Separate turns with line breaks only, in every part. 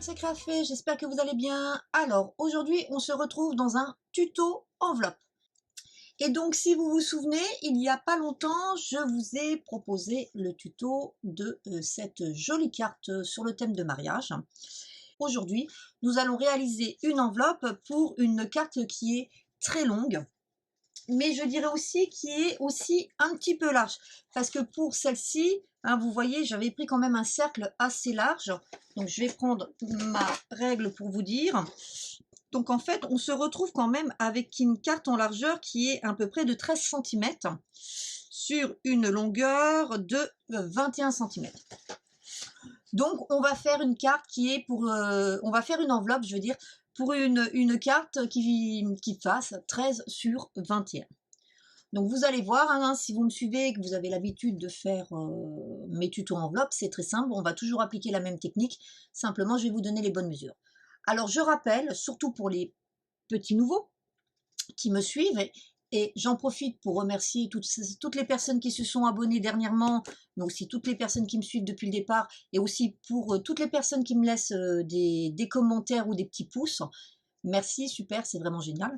c'est Créafait, j'espère que vous allez bien. Alors, aujourd'hui, on se retrouve dans un tuto enveloppe. Et donc, si vous vous souvenez, il n'y a pas longtemps, je vous ai proposé le tuto de cette jolie carte sur le thème de mariage. Aujourd'hui, nous allons réaliser une enveloppe pour une carte qui est très longue, mais je dirais aussi qui est aussi un petit peu large, parce que pour celle-ci, hein, vous voyez, j'avais pris quand même un cercle assez large, donc je vais prendre ma règle pour vous dire. Donc en fait, on se retrouve quand même avec une carte en largeur qui est à peu près de 13 cm sur une longueur de 21 cm. Donc on va faire une carte qui est pour, on va faire une enveloppe, je veux dire, pour une carte qui fasse 13 sur 21. Donc vous allez voir, hein, si vous me suivez et que vous avez l'habitude de faire mes tutos enveloppes, c'est très simple, on va toujours appliquer la même technique, simplement je vais vous donner les bonnes mesures. Alors je rappelle, surtout pour les petits nouveaux qui me suivent, et j'en profite pour remercier toutes les personnes qui se sont abonnées dernièrement, mais aussi toutes les personnes qui me suivent depuis le départ, et aussi pour toutes les personnes qui me laissent des commentaires ou des petits pouces. Merci, super, c'est vraiment génial.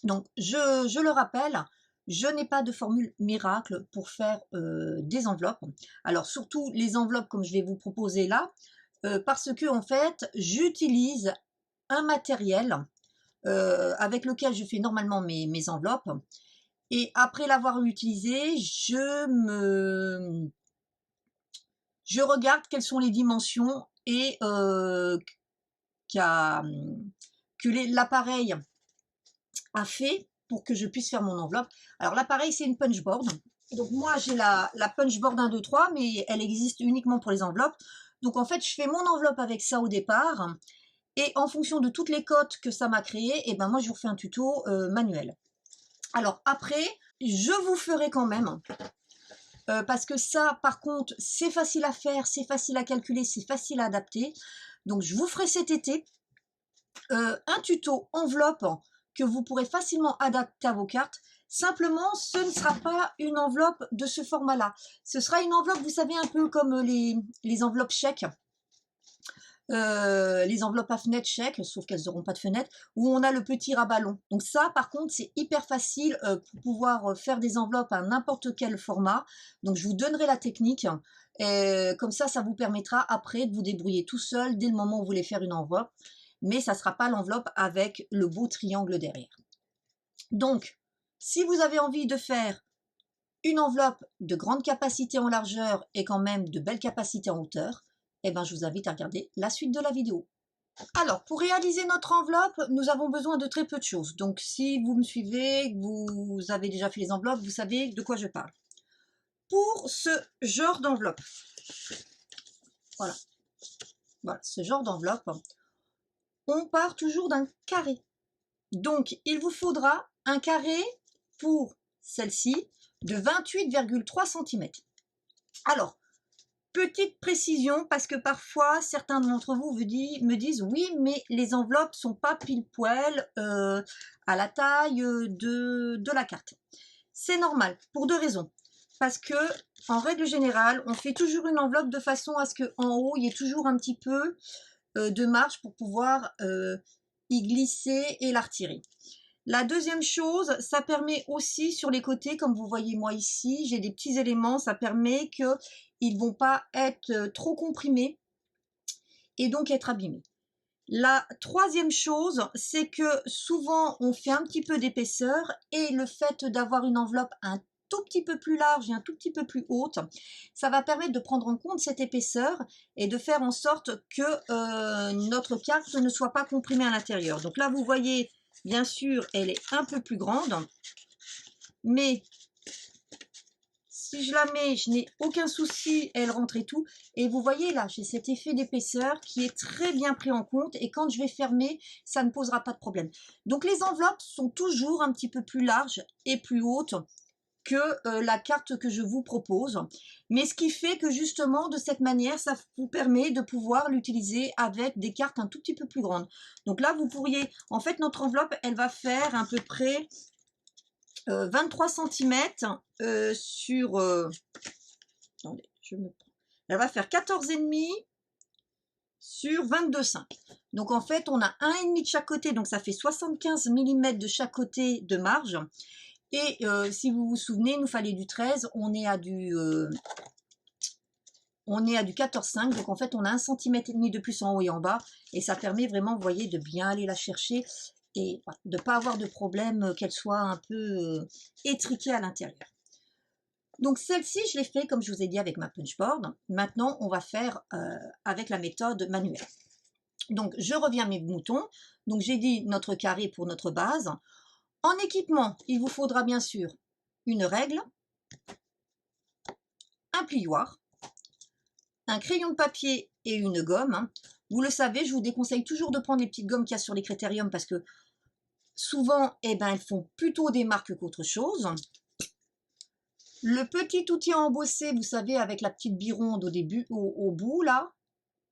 Donc je le rappelle, je n'ai pas de formule miracle pour faire des enveloppes. Alors surtout les enveloppes comme je vais vous proposer là, parce que en fait j'utilise un matériel avec lequel je fais normalement mes enveloppes. Et après l'avoir utilisé, je regarde quelles sont les dimensions et que l'appareil a fait pour que je puisse faire mon enveloppe. Alors l'appareil, c'est une punchboard. Donc moi, j'ai la punchboard 1, 2, 3, mais elle existe uniquement pour les enveloppes. Donc en fait, je fais mon enveloppe avec ça au départ. Et en fonction de toutes les cotes que ça m'a créé, et ben moi, je vous refais un tuto manuel. Alors après, je vous ferai quand même, parce que ça, par contre, c'est facile à faire, c'est facile à calculer, c'est facile à adapter. Donc je vous ferai cet été un tuto enveloppe que vous pourrez facilement adapter à vos cartes. Simplement, ce ne sera pas une enveloppe de ce format-là. Ce sera une enveloppe, vous savez, un peu comme les enveloppes chèques. Les enveloppes à fenêtre chèques, sauf qu'elles n'auront pas de fenêtre, où on a le petit rabat-long. Donc ça, par contre, c'est hyper facile pour pouvoir faire des enveloppes à n'importe quel format. Donc je vous donnerai la technique. Comme ça vous permettra après de vous débrouiller tout seul dès le moment où vous voulez faire une enveloppe. Mais ça ne sera pas l'enveloppe avec le beau triangle derrière. Donc, si vous avez envie de faire une enveloppe de grande capacité en largeur et quand même de belle capacité en hauteur, eh ben, je vous invite à regarder la suite de la vidéo. Alors, pour réaliser notre enveloppe, nous avons besoin de très peu de choses. Donc, si vous me suivez, vous avez déjà fait les enveloppes, vous savez de quoi je parle. Pour ce genre d'enveloppe, voilà, ce genre d'enveloppe, on part toujours d'un carré. Donc, il vous faudra un carré pour celle-ci de 28,3 cm. Alors, petite précision, parce que parfois, certains d'entre vous me disent « Oui, mais les enveloppes sont pas pile-poil à la taille de la carte. » C'est normal, pour deux raisons. Parce que, en règle générale, on fait toujours une enveloppe de façon à ce qu'en haut, il y ait toujours un petit peu de marge pour pouvoir y glisser et la retirer. La deuxième chose, ça permet aussi sur les côtés, comme vous voyez moi ici, j'ai des petits éléments, ça permet qu'ils ne vont pas être trop comprimés et donc être abîmés. La troisième chose, c'est que souvent on fait un petit peu d'épaisseur et le fait d'avoir une enveloppe un tout petit peu plus large et un tout petit peu plus haute, ça va permettre de prendre en compte cette épaisseur et de faire en sorte que notre carte ne soit pas comprimée à l'intérieur. Donc là, vous voyez, bien sûr, elle est un peu plus grande, mais si je la mets, je n'ai aucun souci, elle rentre et tout. Et vous voyez là, j'ai cet effet d'épaisseur qui est très bien pris en compte. Et quand je vais fermer, ça ne posera pas de problème. Donc les enveloppes sont toujours un petit peu plus larges et plus hautes que la carte que je vous propose. Mais ce qui fait que justement, de cette manière, ça vous permet de pouvoir l'utiliser avec des cartes un tout petit peu plus grandes. Donc là, vous pourriez... En fait, notre enveloppe, elle va faire à peu près 23 cm sur... attendez, elle va faire 14,5 sur 22,5. Donc en fait, on a 1,5 de chaque côté, donc ça fait 75 mm de chaque côté de marge. Et si vous vous souvenez, il nous fallait du 13, on est à du 14,5, donc en fait on a 1,5 cm de plus en haut et en bas, et ça permet vraiment, vous voyez, de bien aller la chercher et de ne pas avoir de problème, qu'elle soit un peu étriquée à l'intérieur. Donc celle-ci, je l'ai fait comme je vous ai dit avec ma punchboard. Maintenant, on va faire avec la méthode manuelle. Donc je reviens à mes moutons. Donc j'ai dit notre carré pour notre base. En équipement, il vous faudra bien sûr une règle, un plioir, un crayon de papier et une gomme. Vous le savez, je vous déconseille toujours de prendre les petites gommes qu'il y a sur les Critérium parce que souvent, eh ben, elles font plutôt des marques qu'autre chose. Le petit outil à embosser, vous savez, avec la petite bironde au début, au bout, là.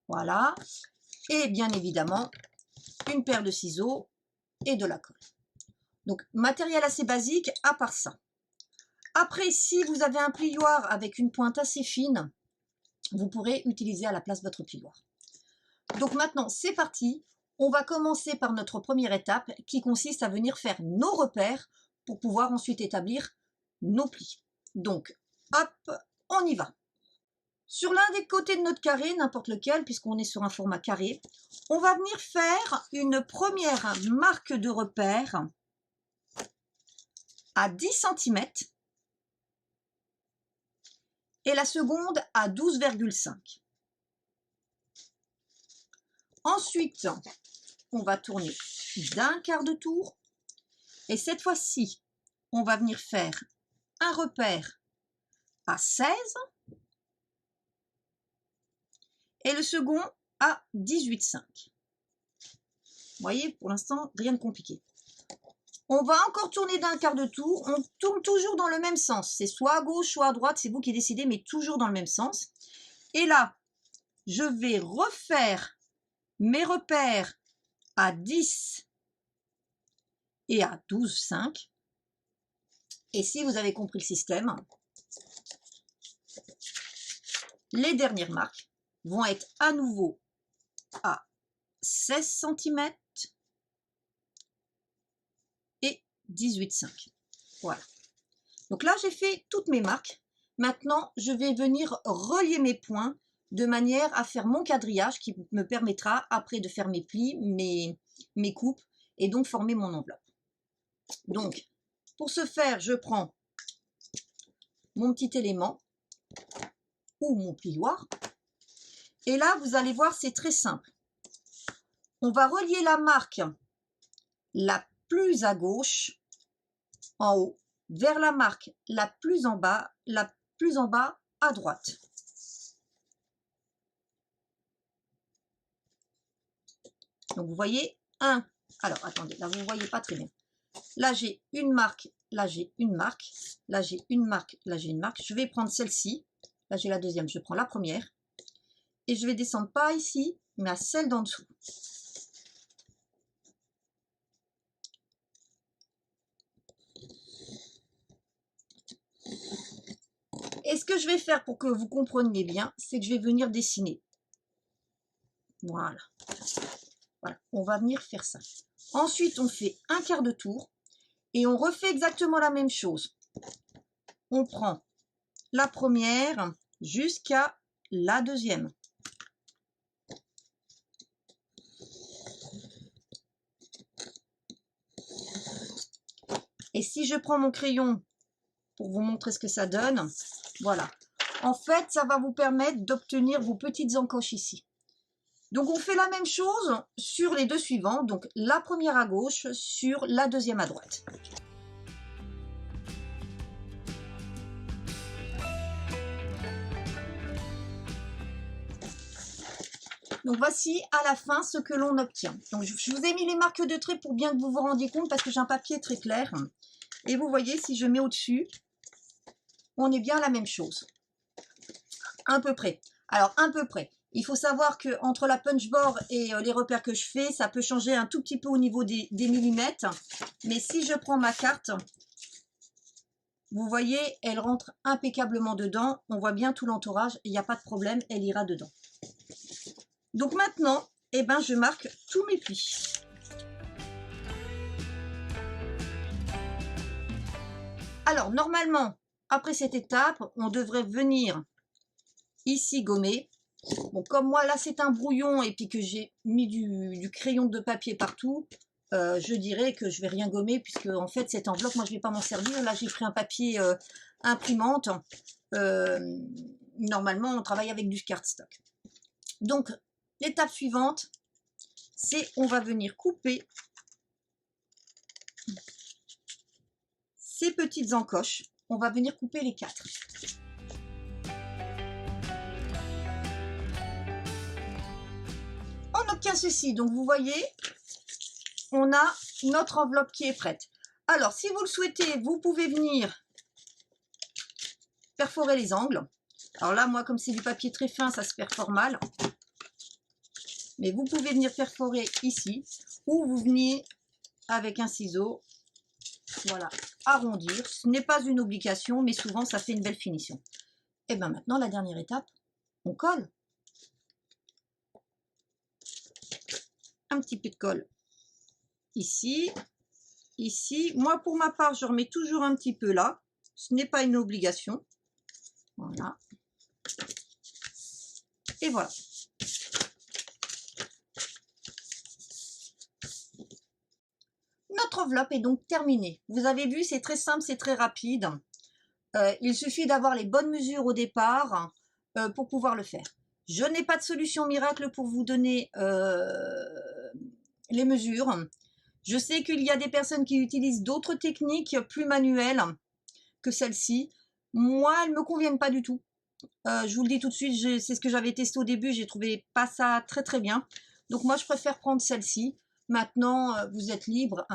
Voilà. Et bien évidemment, une paire de ciseaux et de la colle. Donc, matériel assez basique, à part ça. Après, si vous avez un plioir avec une pointe assez fine, vous pourrez utiliser à la place votre plioir. Donc maintenant, c'est parti. On va commencer par notre première étape qui consiste à venir faire nos repères pour pouvoir ensuite établir nos plis. Donc, hop, on y va. Sur l'un des côtés de notre carré, n'importe lequel, puisqu'on est sur un format carré, on va venir faire une première marque de repère à 10 cm et la seconde à 12,5. Ensuite, on va tourner d'un quart de tour et cette fois-ci, on va venir faire un repère à 16 et le second à 18,5. Vous voyez, pour l'instant, rien de compliqué. On va encore tourner d'un quart de tour. On tourne toujours dans le même sens. C'est soit à gauche, soit à droite. C'est vous qui décidez, mais toujours dans le même sens. Et là, je vais refaire mes repères à 10 et à 12,5. Et si vous avez compris le système, les dernières marques vont être à nouveau à 16 cm et 18,5. Voilà. Donc là, j'ai fait toutes mes marques. Maintenant, je vais venir relier mes points de manière à faire mon quadrillage qui me permettra après de faire mes plis, mes coupes et donc former mon enveloppe. Donc, pour ce faire, je prends mon petit élément ou mon plioir. Et là, vous allez voir, c'est très simple. On va relier la marque la plus à gauche, en haut, vers la marque la plus en bas à droite. Donc vous voyez, alors attendez, là vous ne voyez pas très bien. Là j'ai une marque, là j'ai une marque, là j'ai une marque, là j'ai une marque. Je vais prendre celle-ci, là j'ai la deuxième, je prends la première. Et je vais descendre pas ici, mais à celle d'en dessous. Et ce que je vais faire pour que vous compreniez bien, c'est que je vais venir dessiner. Voilà. Voilà, on va venir faire ça. Ensuite, on fait un quart de tour et on refait exactement la même chose. On prend la première jusqu'à la deuxième. Et si je prends mon crayon pour vous montrer ce que ça donne, voilà. En fait, ça va vous permettre d'obtenir vos petites encoches ici. Donc, on fait la même chose sur les deux suivants. Donc, la première à gauche sur la deuxième à droite. Donc, voici à la fin ce que l'on obtient. Donc, je vous ai mis les marques de trait pour bien que vous vous rendiez compte parce que j'ai un papier très clair. Et vous voyez, si je mets au-dessus, on est bien à la même chose. À peu près. Alors, à peu près. Il faut savoir que entre la punchboard et les repères que je fais, ça peut changer un tout petit peu au niveau des millimètres. Mais si je prends ma carte, vous voyez, elle rentre impeccablement dedans. On voit bien tout l'entourage. Il n'y a pas de problème, elle ira dedans. Donc maintenant, eh ben, je marque tous mes plis. Alors, normalement, après cette étape, on devrait venir ici gommer. Bon, comme moi, là, c'est un brouillon et puis que j'ai mis du crayon de papier partout, je dirais que je vais rien gommer puisque, en fait, cette enveloppe, moi, je vais pas m'en servir. Là, j'ai pris un papier imprimante. Normalement, on travaille avec du cardstock. Donc, l'étape suivante, c'est on va venir couper ces petites encoches. On va venir couper les 4. On obtient ceci. Donc, vous voyez, on a notre enveloppe qui est prête. Alors, si vous le souhaitez, vous pouvez venir perforer les angles. Alors là, moi, comme c'est du papier très fin, ça se perfore mal. Mais vous pouvez venir perforer ici, ou vous venez avec un ciseau, voilà, arrondir. Ce n'est pas une obligation, mais souvent, ça fait une belle finition. Et bien maintenant, la dernière étape, on colle. Un petit peu de colle ici, ici. Moi, pour ma part, je remets toujours un petit peu là. Ce n'est pas une obligation. Voilà. Et voilà. Notre enveloppe est donc terminée. Vous avez vu, c'est très simple, c'est très rapide. Il suffit d'avoir les bonnes mesures au départ pour pouvoir le faire. Je n'ai pas de solution miracle pour vous donner les mesures. Je sais qu'il y a des personnes qui utilisent d'autres techniques plus manuelles que celle-ci. Moi, elles ne me conviennent pas du tout. Je vous le dis tout de suite, c'est ce que j'avais testé au début, j'ai trouvé pas ça très très bien. Donc moi, je préfère prendre celle-ci. Maintenant, vous êtes libre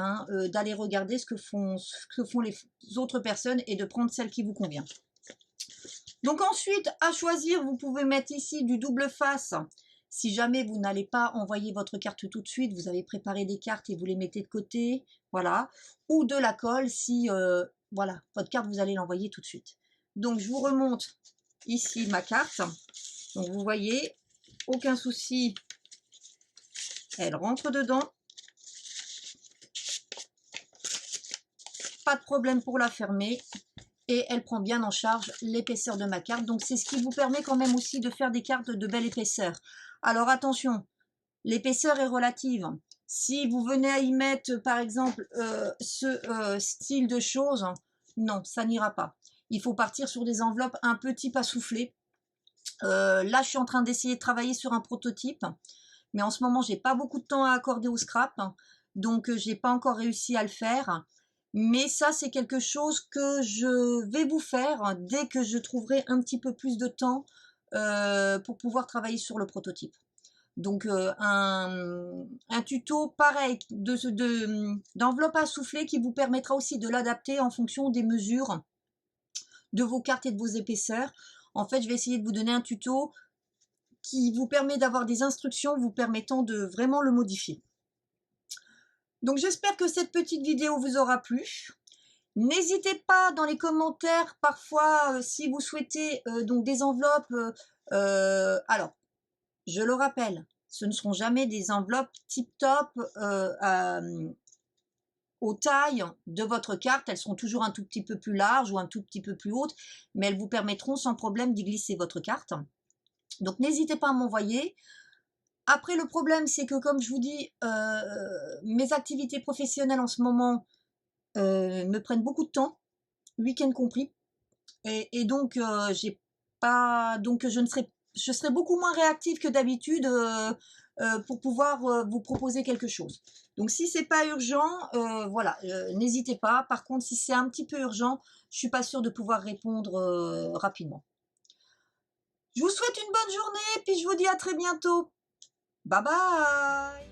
d'aller regarder ce que font les autres personnes et de prendre celle qui vous convient. Donc ensuite, à choisir, vous pouvez mettre ici du double face. Si jamais vous n'allez pas envoyer votre carte tout de suite, vous avez préparé des cartes et vous les mettez de côté, voilà. Ou de la colle si, voilà, votre carte, vous allez l'envoyer tout de suite. Donc je vous remonte ici ma carte. Donc vous voyez, aucun souci, elle rentre dedans. Pas de problème pour la fermer et elle prend bien en charge l'épaisseur de ma carte. Donc c'est ce qui vous permet quand même aussi de faire des cartes de belle épaisseur. Alors attention, l'épaisseur est relative. Si vous venez à y mettre par exemple ce style de choses, non, ça n'ira pas. Il faut partir sur des enveloppes un peu type à souffler. Là je suis en train d'essayer de travailler sur un prototype, mais en ce moment j'ai pas beaucoup de temps à accorder au scrap, donc j'ai pas encore réussi à le faire. Mais ça, c'est quelque chose que je vais vous faire dès que je trouverai un petit peu plus de temps pour pouvoir travailler sur le prototype. Donc un tuto pareil d'enveloppe à souffler qui vous permettra aussi de l'adapter en fonction des mesures de vos cartes et de vos épaisseurs. En fait, je vais essayer de vous donner un tuto qui vous permet d'avoir des instructions vous permettant de vraiment le modifier. Donc j'espère que cette petite vidéo vous aura plu. N'hésitez pas dans les commentaires parfois si vous souhaitez donc des enveloppes. Alors, je le rappelle, ce ne seront jamais des enveloppes tip-top aux tailles de votre carte. Elles seront toujours un tout petit peu plus larges ou un tout petit peu plus hautes, mais elles vous permettront sans problème d'y glisser votre carte. Donc n'hésitez pas à m'envoyer. Après, le problème, c'est que, comme je vous dis, mes activités professionnelles en ce moment me prennent beaucoup de temps, week-end compris, et donc je serai beaucoup moins réactive que d'habitude pour pouvoir vous proposer quelque chose. Donc, si c'est pas urgent, voilà, n'hésitez pas. Par contre, si c'est un petit peu urgent, je suis pas sûre de pouvoir répondre rapidement. Je vous souhaite une bonne journée, puis je vous dis à très bientôt. Bye bye!